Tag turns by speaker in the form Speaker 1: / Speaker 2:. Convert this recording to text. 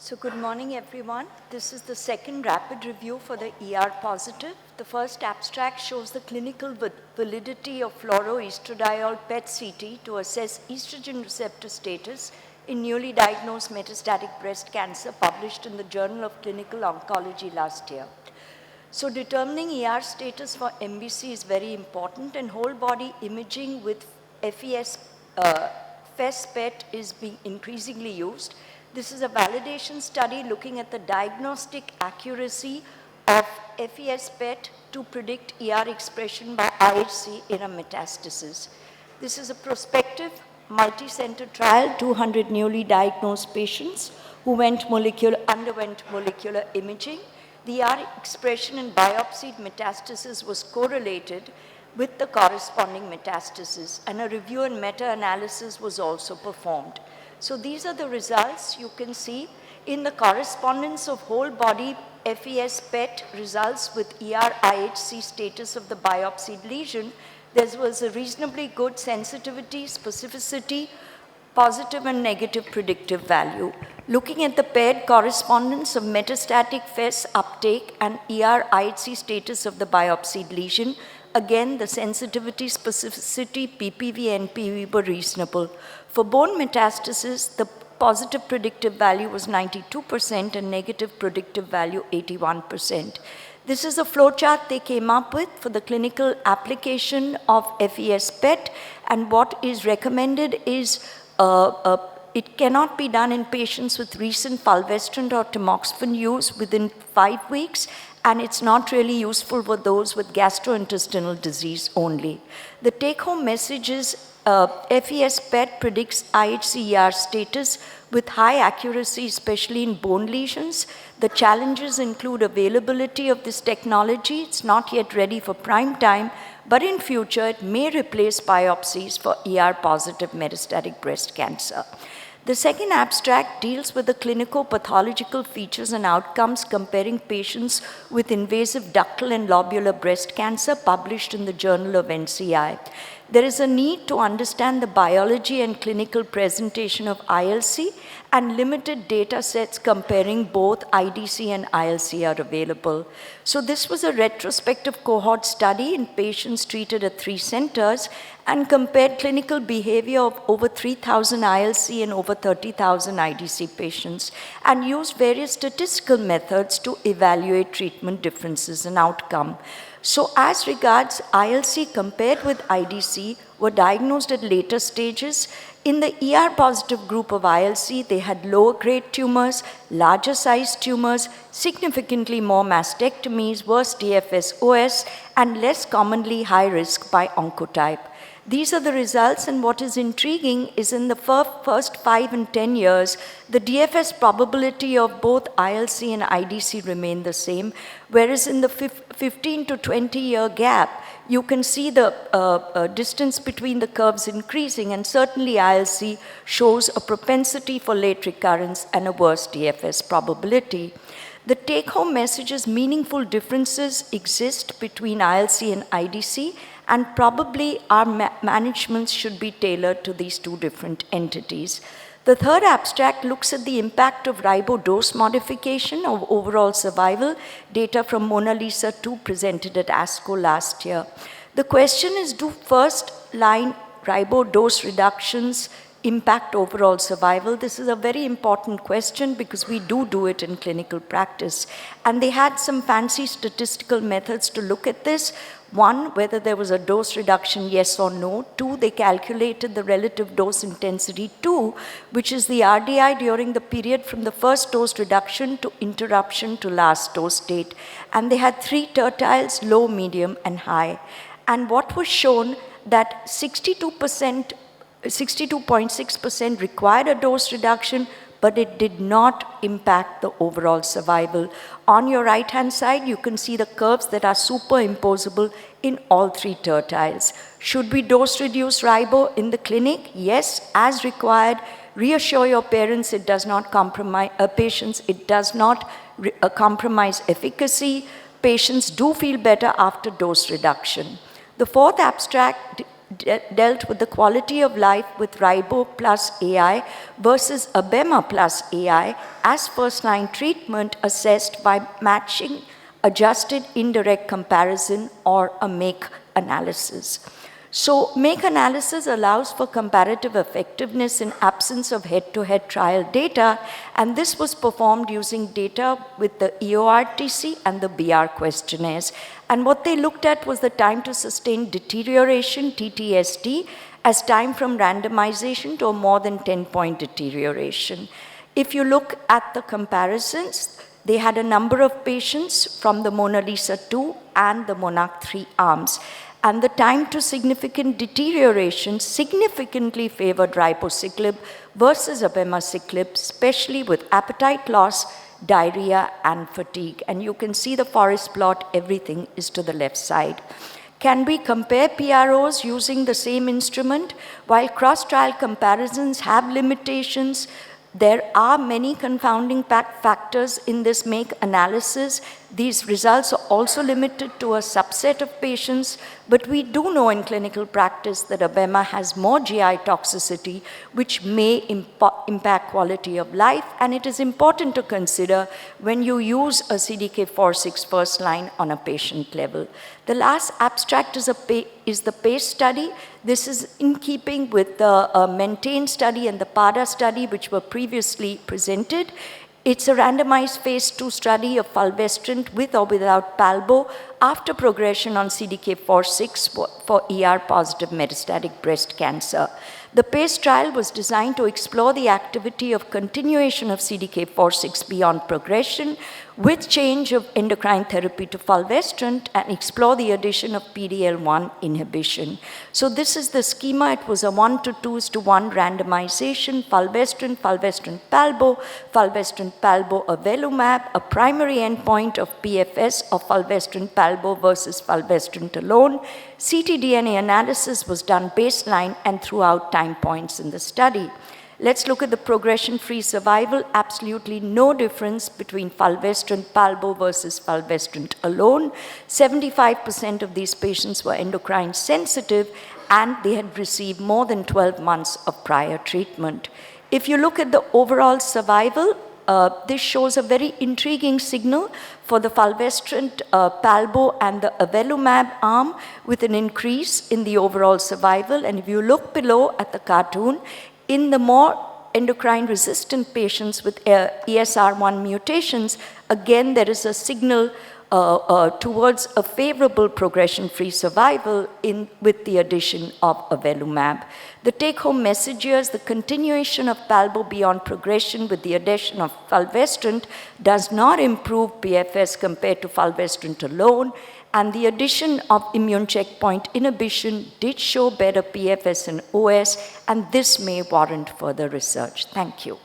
Speaker 1: So good morning, everyone. This is the second rapid review for the ER positive. The first abstract shows the clinical validity of fluoroestradiol PET-CT to assess estrogen receptor status in newly diagnosed metastatic breast cancer, published in the Journal of Clinical Oncology last year. So determining ER status for MBC is very important, and whole body imaging with FES PET is being increasingly used. This is a validation study looking at the diagnostic accuracy of FES PET to predict ER expression by IHC in a metastasis. This is a prospective multi-center trial, 200 newly diagnosed patients who underwent molecular imaging. The ER expression in biopsied metastasis was correlated with the corresponding metastasis, and a review and meta-analysis was also performed. So these are the results. You can see in the correspondence of whole body FES PET results with ER IHC status of the biopsied lesion, there was a reasonably good sensitivity, specificity, positive and negative predictive value. Looking at the paired correspondence of metastatic FES uptake and ER IHC status of the biopsied lesion, again, the sensitivity, specificity, PPV, and NPV were reasonable. For bone metastasis, the positive predictive value was 92% and negative predictive value 81%. This is a flowchart they came up with for the clinical application of FES PET, and what is recommended is it cannot be done in patients with recent fulvestrant or tamoxifen use within 5 weeks, and it's not really useful for those with gastrointestinal disease only. The take-home message is FES PET predicts IHC-ER status with high accuracy, especially in bone lesions. The challenges include availability of this technology. It's not yet ready for prime time, but in future it may replace biopsies for ER-positive metastatic breast cancer. The second abstract deals with the clinico-pathological features and outcomes comparing patients with invasive ductal and lobular breast cancer, published in the Journal of NCI. There is a need to understand the biology and clinical presentation of ILC, and limited data sets comparing both IDC and ILC are available. So this was a retrospective cohort study in patients treated at 3 centers and compared clinical behavior of over 3,000 ILC and over 30,000 IDC patients, and used various statistical methods to evaluate treatment differences and outcome. So as regards ILC compared with IDC were diagnosed at later stages. In the ER-positive group of ILC, they had lower grade tumors, larger sized tumors, significantly more mastectomies, worse DFS OS, and less commonly high risk by oncotype. These are the results, and what is intriguing is in the first 5 and 10 years, the DFS probability of both ILC and IDC remain the same, whereas in the 15 to 20 year gap, you can see the distance between the curves increasing, and certainly ILC shows a propensity for late recurrence and a worse DFS probability. The take-home message is meaningful differences exist between ILC and IDC, and probably our management should be tailored to these two different entities. The third abstract looks at the impact of ribo dose modification of overall survival, data from Mona Lisa 2 presented at ASCO last year. The question is, do first-line ribo dose reductions impact overall survival? This is a very important question because we do it in clinical practice. And they had some fancy statistical methods to look at this. 1, whether there was a dose reduction, yes or no. 2, they calculated the relative dose intensity. 2, which is the RDI during the period from the first dose reduction to interruption to last dose date. And they had 3 tertiles, low, medium, and high. And what was shown that 62.6% required a dose reduction, but it did not impact the overall survival. On your right-hand side, you can see the curves that are superimposable in all 3 tertiles. Should we dose reduce ribo in the clinic? Yes, as required. Reassure your parents it does not compromise patients. It does not compromise efficacy. Patients do feel better after dose reduction. The fourth abstract dealt with the quality of life with Ribo plus AI versus Abema plus AI as first-line treatment assessed by matching adjusted indirect comparison or a make analysis. So make analysis allows for comparative effectiveness in absence of head-to-head trial data, and this was performed using data with the EORTC and the BR questionnaires. And what they looked at was the time to sustain deterioration, TTSD, as time from randomization to a more than 10-point deterioration. If you look at the comparisons, they had a number of patients from the Mona Lisa 2 and the Monarch 3 arms. And the time to significant deterioration significantly favored ribociclib versus abemaciclib, especially with appetite loss, diarrhea, and fatigue. And you can see the forest plot, everything is to the left side. Can we compare PROs using the same instrument? While cross-trial comparisons have limitations, there are many confounding factors in this make analysis. These results are also limited to a subset of patients, but we do know in clinical practice that Abema has more GI toxicity, which may impact quality of life, and it is important to consider when you use a CDK4/6 first line on a patient level. The last abstract is the PACE study. This is in keeping with the MAINTAIN study and the PADA study, which were previously presented. It's a randomized phase 2 study of fulvestrant with or without palbo after progression on CDK4/6 for ER-positive metastatic breast cancer. The PACE trial was designed to explore the activity of continuation of CDK4/6 beyond progression with change of endocrine therapy to fulvestrant and explore the addition of PDL1 inhibition. So this is the schema. It was a 1:2:1 randomization, fulvestrant, palbo, avelumab, a primary endpoint of PFS of fulvestrant palbo versus fulvestrant alone. ctDNA analysis was done baseline and throughout time points in the study. Let's look at the progression-free survival. Absolutely no difference between fulvestrant palbo versus fulvestrant alone. 75% of these patients were endocrine sensitive and they had received more than 12 months of prior treatment. If you look at the overall survival, this shows a very intriguing signal for the fulvestrant, palbo, and the avelumab arm with an increase in the overall survival. And if you look below at the cartoon, in the more endocrine-resistant patients with ESR1 mutations, again, there is a signal towards a favorable progression-free survival with the addition of avelumab. The take-home message here is the continuation of palbo beyond progression with the addition of fulvestrant does not improve PFS compared to fulvestrant alone, and the addition of immune checkpoint inhibition did show better PFS and OS, and this may warrant further research. Thank you.